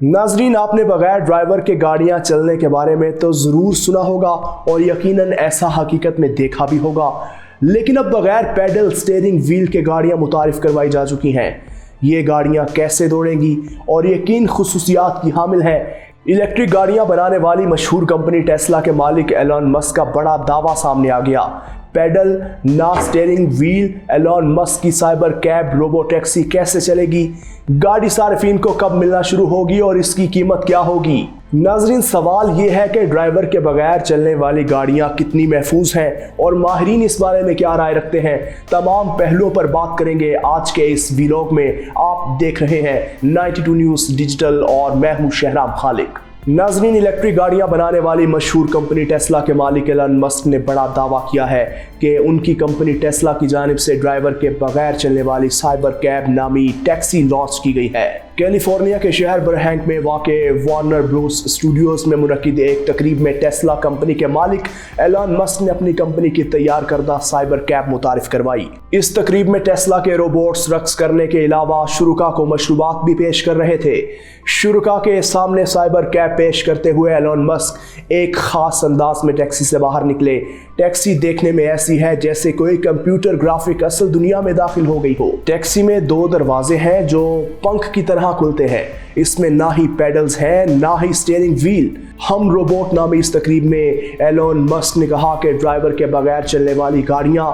नाजरीन, आपने बगैर ड्राइवर के गाड़ियां चलने के बारे में तो ज़रूर सुना होगा और यकीनन ऐसा हकीकत में देखा भी होगा, लेकिन अब बगैर पैडल स्टीयरिंग व्हील के गाड़ियां मुतारिफ करवाई जा चुकी हैं। ये गाड़ियां कैसे दौड़ेंगी और ये किन खुसूसियात की हामिल है? इलेक्ट्रिक गाड़ियां बनाने वाली मशहूर कंपनी टेस्ला के मालिक एलन मस्क का बड़ा दावा सामने आ गया। पैडल ना स्टीयरिंग व्हील, एलन मस्क की साइबर कैब रोबो टैक्सी कैसे चलेगी? गाड़ी सार्फिन को कब मिलना शुरू होगी और इसकी कीमत क्या होगी? नाजरीन, सवाल ये है कि ड्राइवर के बगैर चलने वाली गाड़ियां कितनी महफूज हैं और माहिरीन इस बारे में क्या राय रखते हैं। तमाम पहलुओं पर बात करेंगे आज के इस व्लॉग में। आप देख रहे हैं 92 न्यूज़ डिजिटल और मैं हूं शहराम खालिक। नाजरीन, इलेक्ट्रिक गाड़ियां बनाने वाली मशहूर कंपनी टेस्ला के मालिक एलन मस्क ने बड़ा दावा किया है कि उनकी कंपनी टेस्ला की जानिब से ड्राइवर के बगैर चलने वाली साइबर कैब नामी टैक्सी लॉन्च की गई है। कैलिफोर्निया के शहर बरहेंक में वाक़े वार्नर ब्रोस स्टूडियोज में मुनक्किद एक तकरीब में टेस्ला कंपनी के मालिक एलन मस्क ने अपनी कंपनी की तैयार करदा साइबर कैब मुतारिफ करवाई। इस तकरीब में टेस्ला के रोबोट्स रक्स करने के अलावा शुरुका को मशरूबात भी पेश कर रहे थे। शुरुका के सामने साइबर कैब पेश करते हुए एलन मस्क एक खास अंदाज में टैक्सी से बाहर निकले। टैक्सी देखने में ऐसी है जैसे कोई कंप्यूटर ग्राफिक असल दुनिया में दाखिल हो गई हो। टैक्सी में 2 दरवाजे हैं जो पंख की तरह खुलते हैं। इसमें ना ही पैडल्स हैं ना ही स्टीयरिंग व्हील। हम रोबोट नामी इस तकरीब में एलन मस्क ने कहा कि ड्राइवर के बगैर चलने वाली गाड़ियां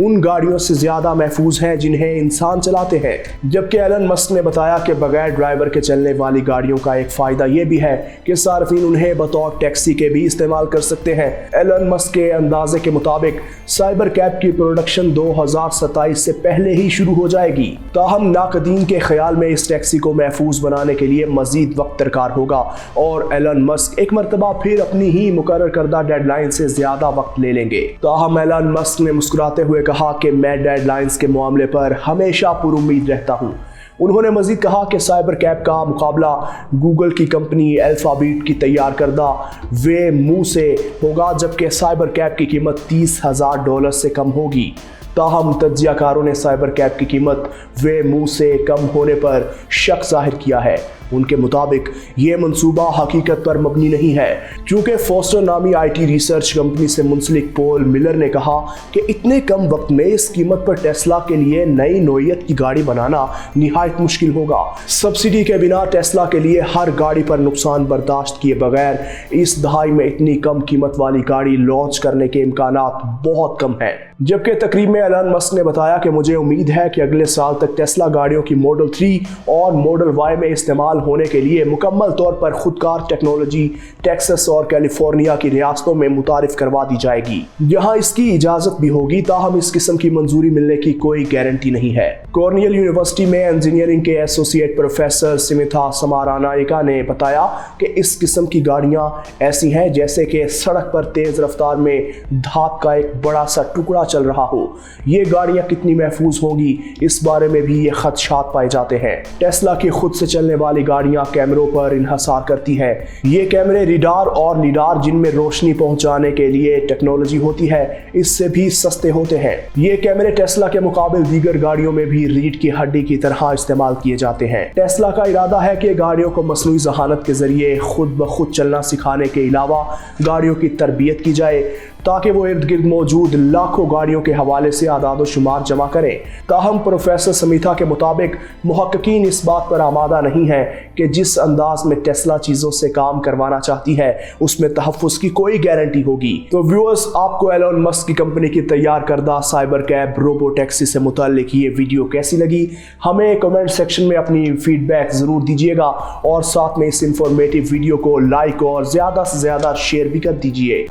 उन गाड़ियों से ज़्यादा महफूज हैं जिन्हें इंसान चलाते हैं। जबकि एलन मस्क ने बताया कि बगैर ड्राइवर के चलने वाली गाड़ियों का एक फ़ायदा ये भी है कि सार्फिन उन्हें बतौर टैक्सी के भी इस्तेमाल कर सकते हैं। एलन मस्क के अंदाजे के मुताबिक साइबर कैब की प्रोडक्शन 2027 से पहले ही शुरू हो जाएगी। ताहम नाकदीन के ख्याल में इस टैक्सी को महफूज बनाने के लिए मजीद वक्त दरकार होगा और एलन मस्क एक मरतबा फिर अपनी ही मुकर्रर करदा डेडलाइन से ज्यादा वक्त ले लेंगे। ताहम एलन मस्क ने मुस्कुराते हुए कहा कि मैं डेडलाइंस के मामले पर हमेशा पुरुम्मीद रहता हूँ। उन्होंने मजीद कहा कि साइबर कैब का मुकाबला गूगल की कंपनी अल्फाबीट की तैयार करदा वेमू से होगा, जबकि साइबर कैब की कीमत $30,000 से कम होगी। ताहम तज्जियाकारों ने साइबर कैब की कीमत वेमू से कम होने पर शक जाहिर किया है। उनके मुताबिक ये मंसूबा हकीकत पर मबनी नहीं है, क्योंकि फोस्टर नामी IT रिसर्च कंपनी से मुंसलिक पॉल मिलर ने कहा कि इतने कम वक्त में इस कीमत पर टेस्ला के लिए नई नौइयत की गाड़ी बनाना निहायत मुश्किल होगा। सब्सिडी के बिना टेस्ला के लिए हर गाड़ी पर नुकसान बर्दाश्त किए बगैर इस दहाई में इतनी कम कीमत वाली गाड़ी लॉन्च करने के इम्कानात बहुत कम हैं। जबकि तकरीब में एलन मस्क ने बताया कि मुझे उम्मीद है कि अगले साल तक टेस्ला गाड़ियों की मॉडल 3 और मॉडल Y में इस्तेमाल होने के लिए मुकम्मल तौर पर खुदकार टेक्नोलॉजी टेक्सास और कैलिफोर्निया की रियासतों में मुतारिफ करवा दी जाएगी, जहां इसकी इजाजत भी होगी। ताहम इस किस्म की मंजूरी मिलने की कोई गारंटी नहीं है। कॉर्नियल यूनिवर्सिटी में इंजीनियरिंग के एसोसिएट प्रोफेसर सिमिथा समारानायका ने बताया कि इस किस्म की गाड़ियां ऐसी हैं जैसे कि सड़क पर तेज रफ्तार में धात का एक बड़ा सा टुकड़ा चल रहा हो। ये गाड़ियां कितनी महफूज होंगी, इस बारे में भी ये खदशात पाए जाते हैं। टेस्ला की खुद से चलने वाली गाड़ियां कैमरों पर इन्हसार करती हैं। ये कैमरे रिडार और लीडार, जिनमें रोशनी पहुंचाने के लिए टेक्नोलॉजी होती है, इससे भी सस्ते होते हैं। ये कैमरे टेस्ला के मुकाबले दीगर गाड़ियों में भी रीढ़ की हड्डी की तरह इस्तेमाल किए जाते हैं। टेस्ला का इरादा है कि गाड़ियों को मसनूई ज़हानत के जरिए खुद ब खुद चलना सिखाने के अलावा गाड़ियों की तरबियत की जाए ताकि वो इर्द गिर्द मौजूद लाखों गाड़ियों के हवाले से आदाद शुमार जमा करें। ताहम प्रोफेसर समीथा के मुताबिक मुहक्किकीन इस बात पर आमादा नहीं है कि जिस अंदाज में टेस्ला चीज़ों से काम करवाना चाहती है उसमें तहफ़्फ़ुज़ की कोई गारंटी होगी। तो व्यूअर्स, आपको एलन मस्क की कंपनी की तैयार करदा साइबर कैब रोबो टैक्सी से मुताल्लिक ये वीडियो कैसी लगी? हमें कमेंट सेक्शन में अपनी फीडबैक ज़रूर दीजिएगा और साथ में इस इंफॉर्मेटिव वीडियो को लाइक और ज़्यादा से ज़्यादा शेयर भी कर दीजिए।